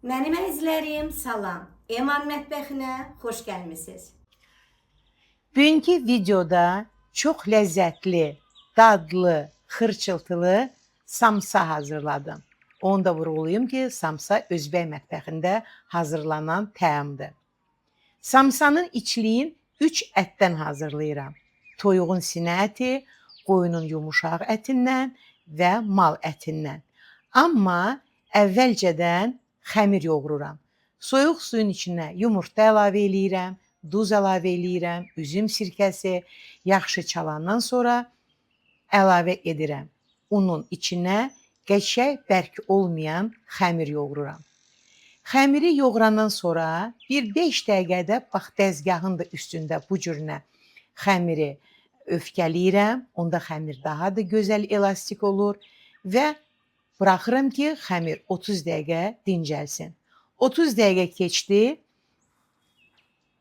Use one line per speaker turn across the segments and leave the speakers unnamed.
Mənim əzizlərim, salam. Eman mətbəxinə xoş gəlmisiniz.
Bugünkü videoda çox ləzzətli, dadlı, xırçıltılı samsa hazırladım. Onu da vurğulayım ki, samsa Özbək mətbəxində hazırlanan təamdır. Samsanın içliyin 3 ətdən hazırlayıram. Toyuğun sinə əti, qoyunun yumuşaq ətindən və mal ətindən. Amma əvvəlcədən xəmir yoğururam. Soyuq suyun içinə yumurta əlavə eləyirəm, duz əlavə eləyirəm, üzüm sirkəsi, yaxşı çalandan sonra əlavə edirəm. Unun içinə qəşəng bərk olmayan xəmir yoğururam. Xəmiri yoğurandan sonra bir 5 dəqiqədə bax dəzgahın da üstündə bu cürünə xəmiri öfkələyirəm. Onda xəmir daha da gözəl elastik olur və buraxıram ki, xəmir 30 dəqiqə dincəlsin. 30 dəqiqə keçdi.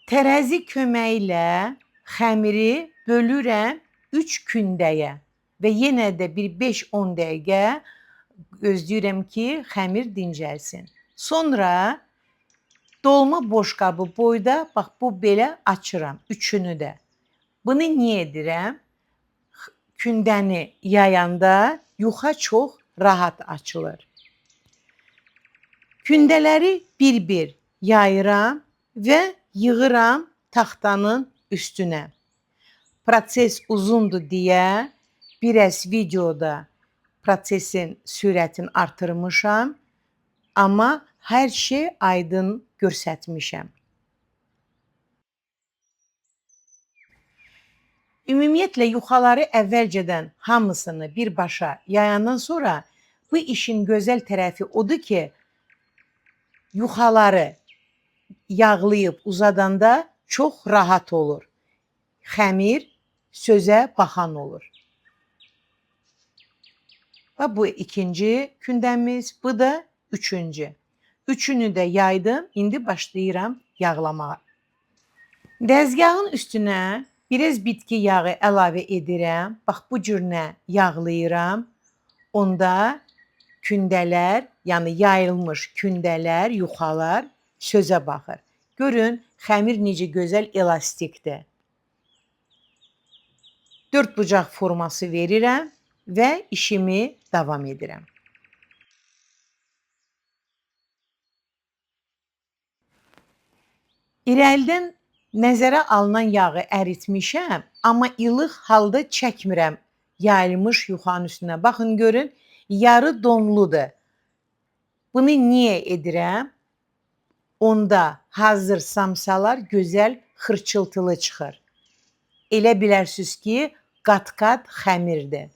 Tərəzi köməyi ilə xəmiri bölürəm 3 kündəyə və yenə də bir 5-10 dəqiqə gözləyirəm ki, xəmir dincəlsin. Sonra dolma boşqabı boyda bax bu belə açıram üçünü də. Bunu niyə edirəm? Kündəni yayanda yuxa çox rahat açılır. Kündələri bir-bir yayıram və yığıram taxtanın üstünə. Proses uzundur deyə biraz videoda prosesin sürətini artırmışam, amma hər şey aydın göstərmişəm. Ümumiyyətlə yuxaları əvvəlcədən hamısını birbaşa yayandan sonra bu işin gözəl tərəfi odur ki, yuxaları yağlayıb uzadanda çox rahat olur. Xəmir sözə baxan olur. Və bu ikinci kündəmiz, bu da üçüncü. Üçünü də yaydım, indi başlayıram yağlamağa. Dəzgahın üstünə biraz bitki yağı əlavə edirəm. Bax bu cürünə yağlayıram. Onda kündələr, yəni yayılmış kündələr, yuxalar sözə baxır. Görün, xəmir necə gözəl elastikdir. 4 bucaq forması verirəm və işimi davam edirəm. İrəlidən nəzərə alınan yağı əritmişəm, amma ilıq halda çəkmirəm yayılmış yuxanın üstünə. Baxın, görün, yarı donludur. Bunu niyə edirəm? Onda hazır samsalar gözəl xırçıltılı çıxır. Elə bilərsiniz ki, qat-qat xəmirdir.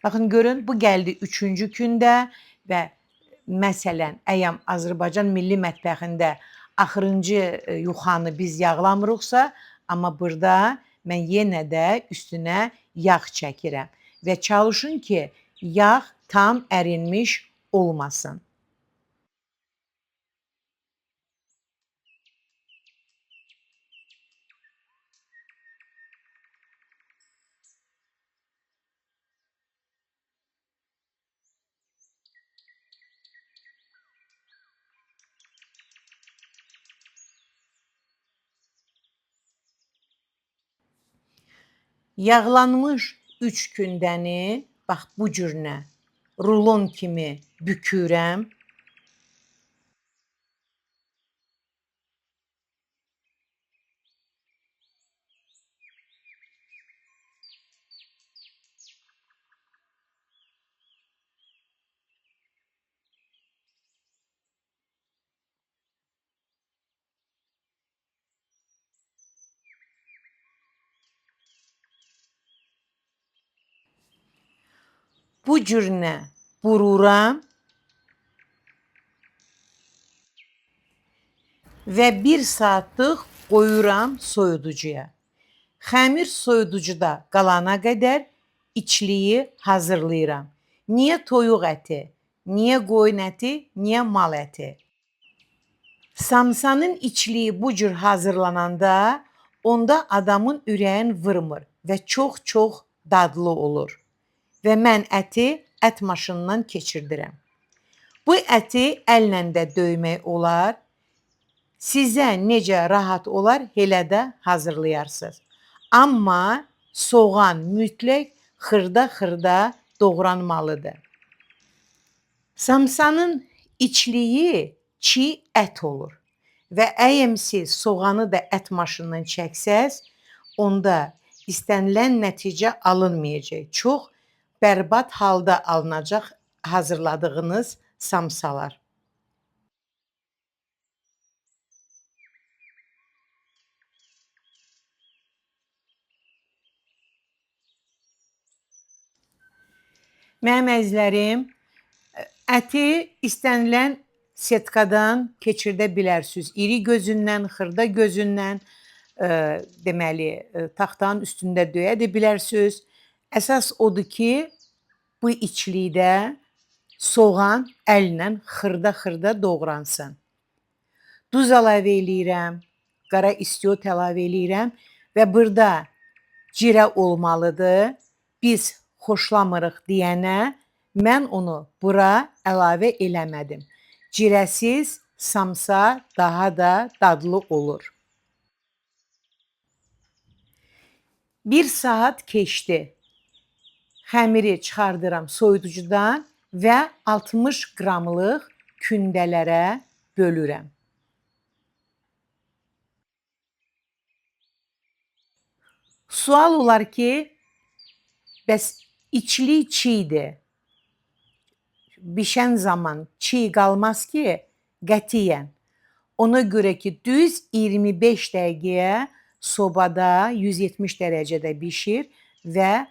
Baxın, görün, bu gəldi üçüncü kündə və məsələn, əgər Azərbaycan milli mətbəxində axırıncı yuxanı biz yağlamırıqsa, amma burada mən yenə də üstünə yağ çəkirəm və çalışın ki, yağ tam ərinmiş olmasın. Yağlanmış 3 kündəni bax bu cürünə rulon kimi bükürəm. Bu cürünə vururam və 1 saatlıq qoyuram soyuducuya. Xəmir soyuducuda qalana qədər içliyi hazırlayıram. Niyə toyuq əti, niyə qoyun əti, niyə mal əti? Samsanın içliyi bu cür hazırlananda onda adamın ürəyin vırmır və çox dadlı olur. Və mən əti ət maşınından keçirdirəm. Bu əti əllə də döymək olar. Sizə necə rahat olar, elə də hazırlayarsınız. Amma soğan mütləq xırda-xırda doğranmalıdır. Samsanın içliyi çiğ ət olur və əgər siz soğanı da ət maşınından çəksəz, onda istənilən nəticə alınmayacaq. Çox bərbad halda alınacaq hazırladığınız samsalar. Mənim əzizlərim, əti istənilən setkadan keçirdə bilərsiniz. İri gözündən, xırda gözündən, deməli, taxtanın üstündə döyə də bilərsiniz. Əsas odur ki, bu içlikdə soğan əllə xırda-xırda doğransın. Duz əlavə eləyirəm, qara istiot əlavə eləyirəm və burada cirə olmalıdır. Biz xoşlamırıq deyənə mən onu bura əlavə eləmədim. Cirəsiz samsa daha da dadlı olur. 1 saat keçdi. Xəmiri çıxardıram soyuducudan və 60 qramlıq kündələrə bölürəm. Sual olar ki, bəs içlik çiğdir. Bişən zaman çiğ qalmaz ki, qətiyyən. Ona görə ki, düz 25 dəqiqəyə sobada 170 dərəcədə bişir və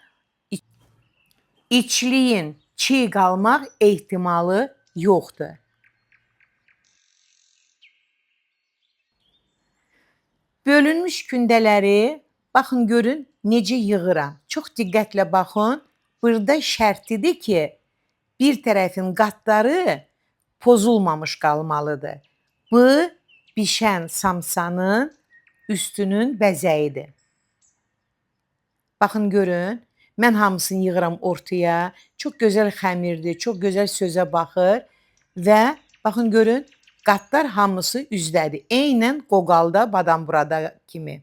içliyin çiğ qalmaq ehtimalı yoxdur. Bölünmüş kündələri baxın görün necə yığıram. Çox diqqətlə baxın. Burada şərtidir ki, bir tərəfin qatları pozulmamış qalmalıdır. Bu bişən samsanın üstünün bəzəyidir. Baxın görün, mən hamısını yığıram ortaya. Çox gözəl xəmirdir, çox gözəl sözə baxır və baxın görün, qatlar hamısı üzdədir. Eynən qoqalda, badamburada kimi.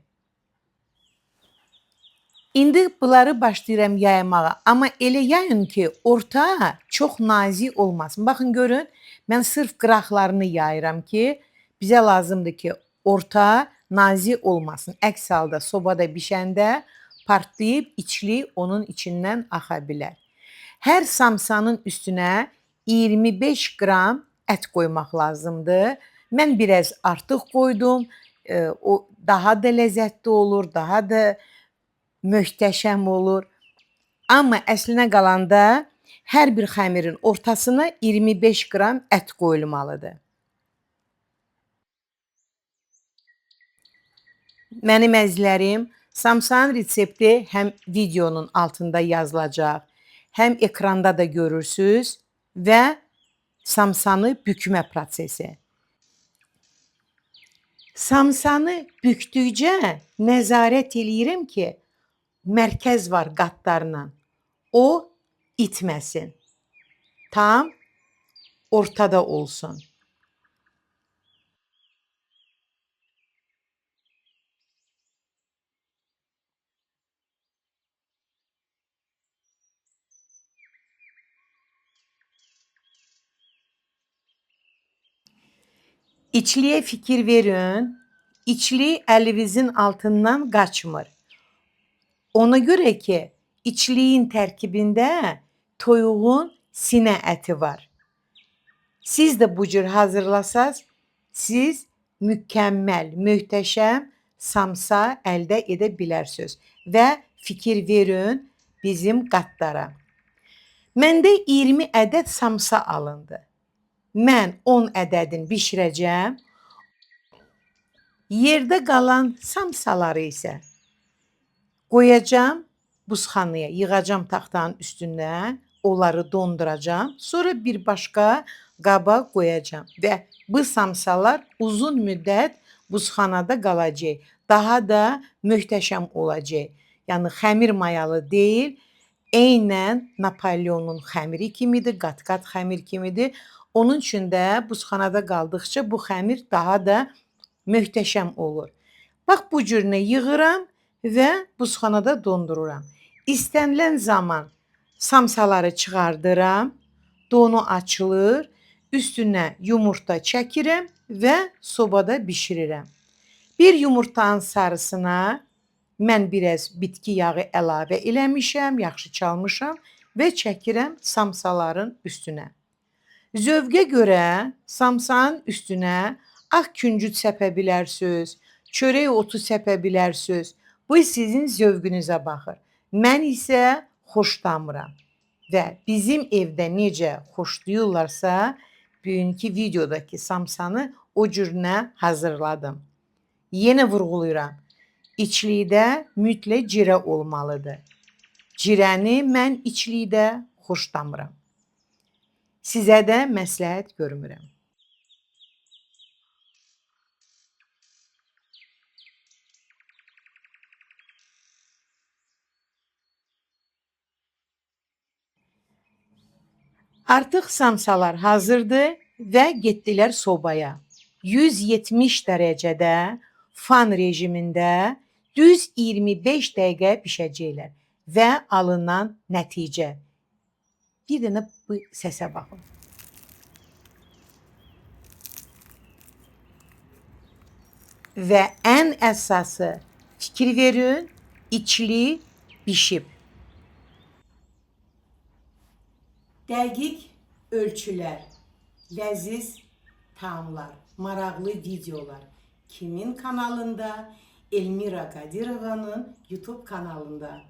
İndi bunları başlayıram yaymağa. Amma elə yayın ki, orta çox nazik olmasın. Baxın görün, mən sırf qıraqlarını yayıram ki, bizə lazımdır ki, orta nazik olmasın. Əks halda sobada bişəndə partlayıb içlik onun içindən axa bilər. Hər samsanın üstünə 25 qram ət qoymaq lazımdır. Mən biraz artıq qoydum. O daha da ləzzətli olur, daha da möhtəşəm olur. Amma əslinə qalanda hər bir xəmirin ortasına 25 qram ət qoyulmalıdır. Mənim əzizlərim, samsanın resepti həm videonun altında yazılacaq, həm ekranda da görürsünüz və samsanı bükmə prosesi. Samsanı bükdükcə nəzarət eləyirəm ki, mərkəz var qatlarla. O itməsin. Tam ortada olsun. İçliyə fikir verin. İçlik əlinizin altından qaçmır. Ona görə ki, içliyin tərkibində toyuğun sinə əti var. Siz də bu cür hazırlasaz, siz mükəmməl, möhtəşəm samsa əldə edə bilərsiniz. Və fikir verin bizim qatlara. Məndə 20 ədəd samsa alındı. Mən 10 ədədini bişirəcəm. Yerdə qalan samsaları isə qoyacam buzxanaya, yığacam taxtanın üstündən, onları donduracam, sonra bir başqa qaba qoyacam və bu samsalar uzun müddət buzxanada qalacaq. Daha da möhtəşəm olacaq. Yəni xəmir mayalı deyil, eynən Napoleonun xəmiri kimidir, qat-qat xəmir kimidir. Onun üçün də buzxanada qaldıqca bu xəmir daha da möhtəşəm olur. Bax bu cürünə yığıram və buzxanada dondururam. İstənilən zaman samsaları çıxardıram, donu açılır, üstünə yumurta çəkirəm və sobada bişirirəm. Bir yumurtanın sarısına mən biraz bitki yağı əlavə eləmişəm, yaxşı çalmışam və çəkirəm samsaların üstünə. Zövqə görə samsanın üstünə ağ küncüt səpə bilərsiniz, çörək otu səpə bilərsiniz. Bu sizin zövqünüzə baxır. Mən isə xoşlamıram. Və bizim evdə necə xoşlayırlarsa, bugünkü videodakı samsanı o cürünə hazırladım. Yenə vurğulayıram. İçlikdə mütləq cirə olmalıdır. Cirəni mən içlikdə xoşlamıram. Sizə də məsləhət görmürəm. Artıq samsalar hazırdır və getdilər sobaya. 170 dərəcədə fan rejimində düz 25 dəqiqə bişəcəklər və alınan nəticə. Bir dənə bu səsə baxın. Və ən əsası fikir verin, içli bişib. Dəqiq ölçülər, ləziz taamlar, maraqlı videolar kimin kanalında? Elmira Qadirovanın YouTube kanalında.